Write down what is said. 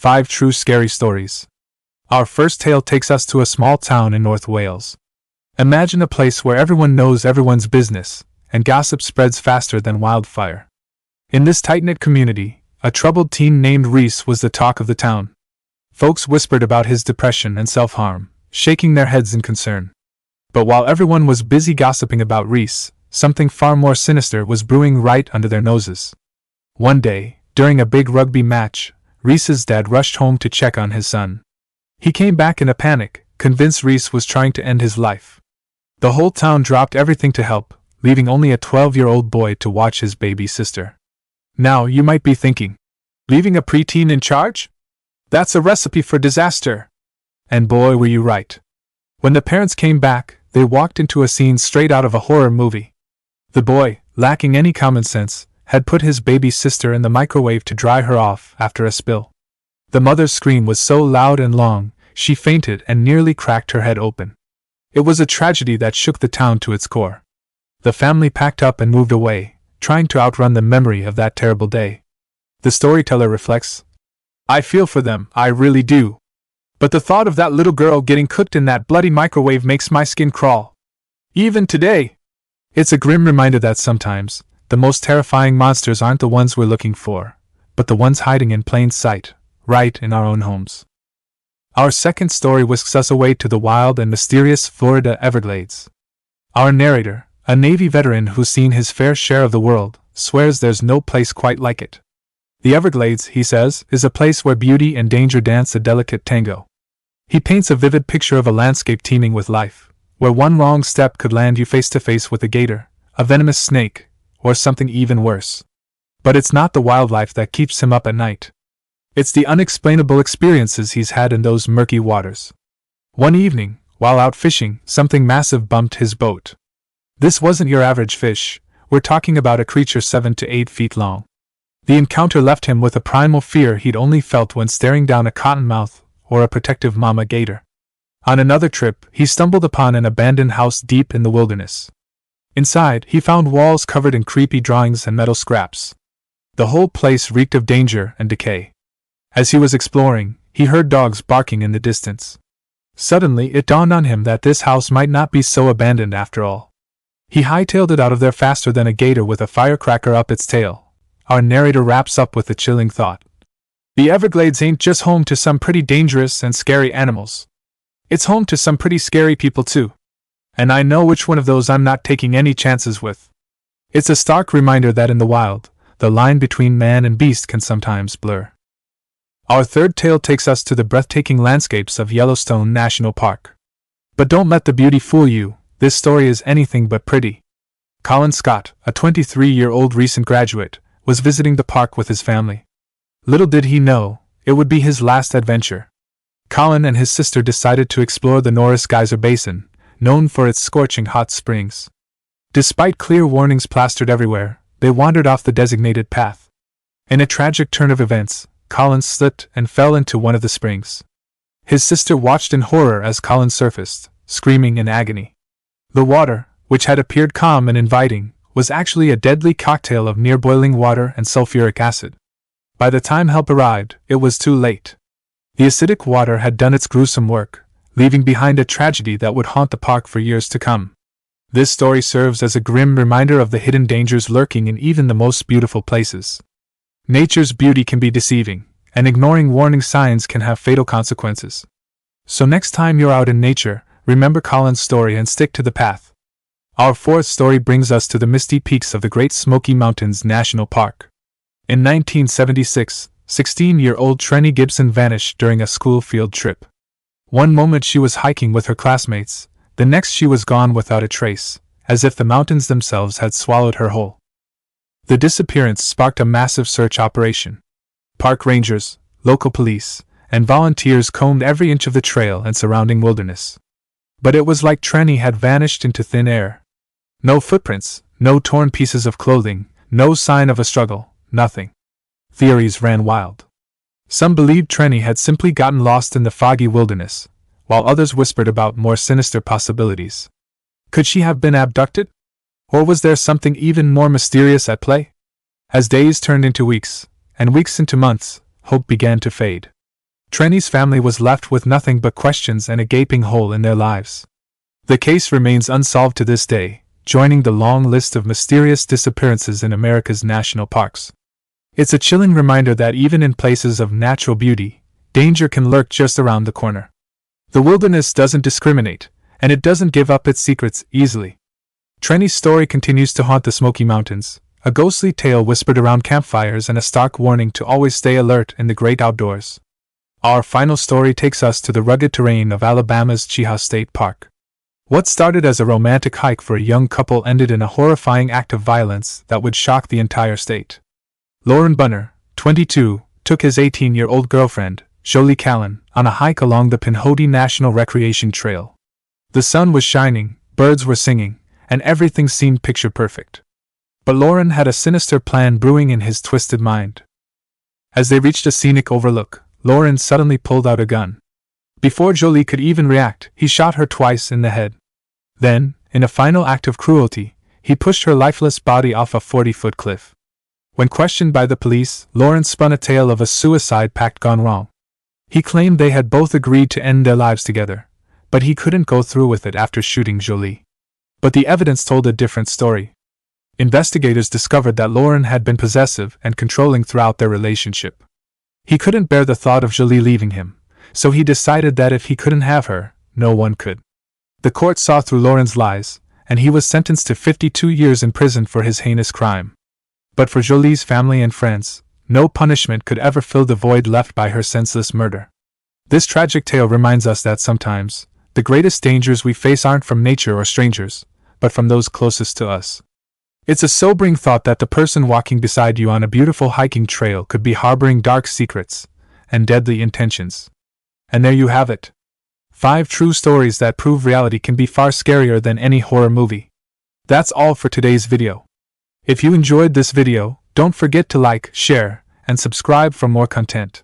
5 True Scary Stories. Our first tale takes us to a small town in North Wales. Imagine a place where everyone knows everyone's business, and gossip spreads faster than wildfire. In this tight-knit community, a troubled teen named Rhys was the talk of the town. Folks whispered about his depression and self-harm, shaking their heads in concern. But while everyone was busy gossiping about Rhys, something far more sinister was brewing right under their noses. One day, during a big rugby match, Rhys's dad rushed home to check on his son. He came back in a panic, convinced Rhys was trying to end his life. The whole town dropped everything to help, leaving only a 12-year-old boy to watch his baby sister. Now, you might be thinking, leaving a preteen in charge? That's a recipe for disaster. And boy, were you right. When the parents came back, they walked into a scene straight out of a horror movie. The boy, lacking any common sense, had put his baby sister in the microwave to dry her off after a spill. The mother's scream was so loud and long, she fainted and nearly cracked her head open. It was a tragedy that shook the town to its core. The family packed up and moved away, trying to outrun the memory of that terrible day. The storyteller reflects, I feel for them, I really do. But the thought of that little girl getting cooked in that bloody microwave makes my skin crawl. Even today. It's a grim reminder that sometimes, the most terrifying monsters aren't the ones we're looking for, but the ones hiding in plain sight, right in our own homes. Our second story whisks us away to the wild and mysterious Florida Everglades. Our narrator, a Navy veteran who's seen his fair share of the world, swears there's no place quite like it. The Everglades, he says, is a place where beauty and danger dance a delicate tango. He paints a vivid picture of a landscape teeming with life, where one wrong step could land you face to face with a gator, a venomous snake, or something even worse. But it's not the wildlife that keeps him up at night. It's the unexplainable experiences he's had in those murky waters. One evening, while out fishing, something massive bumped his boat. This wasn't your average fish, we're talking about a creature 7 to 8 feet long. The encounter left him with a primal fear he'd only felt when staring down a cottonmouth or a protective mama gator. On another trip, he stumbled upon an abandoned house deep in the wilderness. Inside, he found walls covered in creepy drawings and metal scraps. The whole place reeked of danger and decay. As he was exploring, he heard dogs barking in the distance. Suddenly, it dawned on him that this house might not be so abandoned after all. He hightailed it out of there faster than a gator with a firecracker up its tail. Our narrator wraps up with a chilling thought. The Everglades ain't just home to some pretty dangerous and scary animals. It's home to some pretty scary people too. And I know which one of those I'm not taking any chances with. It's a stark reminder that in the wild, the line between man and beast can sometimes blur. Our third tale takes us to the breathtaking landscapes of Yellowstone National Park. But don't let the beauty fool you, this story is anything but pretty. Colin Scott, a 23-year-old recent graduate, was visiting the park with his family. Little did he know, it would be his last adventure. Colin and his sister decided to explore the Norris Geyser Basin, known for its scorching hot springs. Despite clear warnings plastered everywhere, they wandered off the designated path. In a tragic turn of events, Colin slipped and fell into one of the springs. His sister watched in horror as Colin surfaced, screaming in agony. The water, which had appeared calm and inviting, was actually a deadly cocktail of near-boiling water and sulfuric acid. By the time help arrived, it was too late. The acidic water had done its gruesome work, leaving behind a tragedy that would haunt the park for years to come. This story serves as a grim reminder of the hidden dangers lurking in even the most beautiful places. Nature's beauty can be deceiving, and ignoring warning signs can have fatal consequences. So next time you're out in nature, remember Colin's story and stick to the path. Our fourth story brings us to the misty peaks of the Great Smoky Mountains National Park. In 1976, 16-year-old Trenny Gibson vanished during a school field trip. One moment she was hiking with her classmates, the next she was gone without a trace, as if the mountains themselves had swallowed her whole. The disappearance sparked a massive search operation. Park rangers, local police, and volunteers combed every inch of the trail and surrounding wilderness. But it was like Trenny had vanished into thin air. No footprints, no torn pieces of clothing, no sign of a struggle. Nothing. Theories ran wild. Some believed Trenny had simply gotten lost in the foggy wilderness, while others whispered about more sinister possibilities. Could she have been abducted? Or was there something even more mysterious at play? As days turned into weeks, and weeks into months, hope began to fade. Trenny's family was left with nothing but questions and a gaping hole in their lives. The case remains unsolved to this day, joining the long list of mysterious disappearances in America's national parks. It's a chilling reminder that even in places of natural beauty, danger can lurk just around the corner. The wilderness doesn't discriminate, and it doesn't give up its secrets easily. Trenny's story continues to haunt the Smoky Mountains, a ghostly tale whispered around campfires and a stark warning to always stay alert in the great outdoors. Our final story takes us to the rugged terrain of Alabama's Cheaha State Park. What started as a romantic hike for a young couple ended in a horrifying act of violence that would shock the entire state. Lauren Bunner, 22, took his 18-year-old girlfriend, Jolie Callan, on a hike along the Pinhoti National Recreation Trail. The sun was shining, birds were singing, and everything seemed picture-perfect. But Lauren had a sinister plan brewing in his twisted mind. As they reached a scenic overlook, Lauren suddenly pulled out a gun. Before Jolie could even react, he shot her twice in the head. Then, in a final act of cruelty, he pushed her lifeless body off a 40-foot cliff. When questioned by the police, Lauren spun a tale of a suicide pact gone wrong. He claimed they had both agreed to end their lives together, but he couldn't go through with it after shooting Jolie. But the evidence told a different story. Investigators discovered that Lauren had been possessive and controlling throughout their relationship. He couldn't bear the thought of Jolie leaving him, so he decided that if he couldn't have her, no one could. The court saw through Lauren's lies, and he was sentenced to 52 years in prison for his heinous crime. But for Jolie's family and friends, no punishment could ever fill the void left by her senseless murder. This tragic tale reminds us that sometimes, the greatest dangers we face aren't from nature or strangers, but from those closest to us. It's a sobering thought that the person walking beside you on a beautiful hiking trail could be harboring dark secrets and deadly intentions. And there you have it. 5 true stories that prove reality can be far scarier than any horror movie. That's all for today's video. If you enjoyed this video, don't forget to like, share, and subscribe for more content.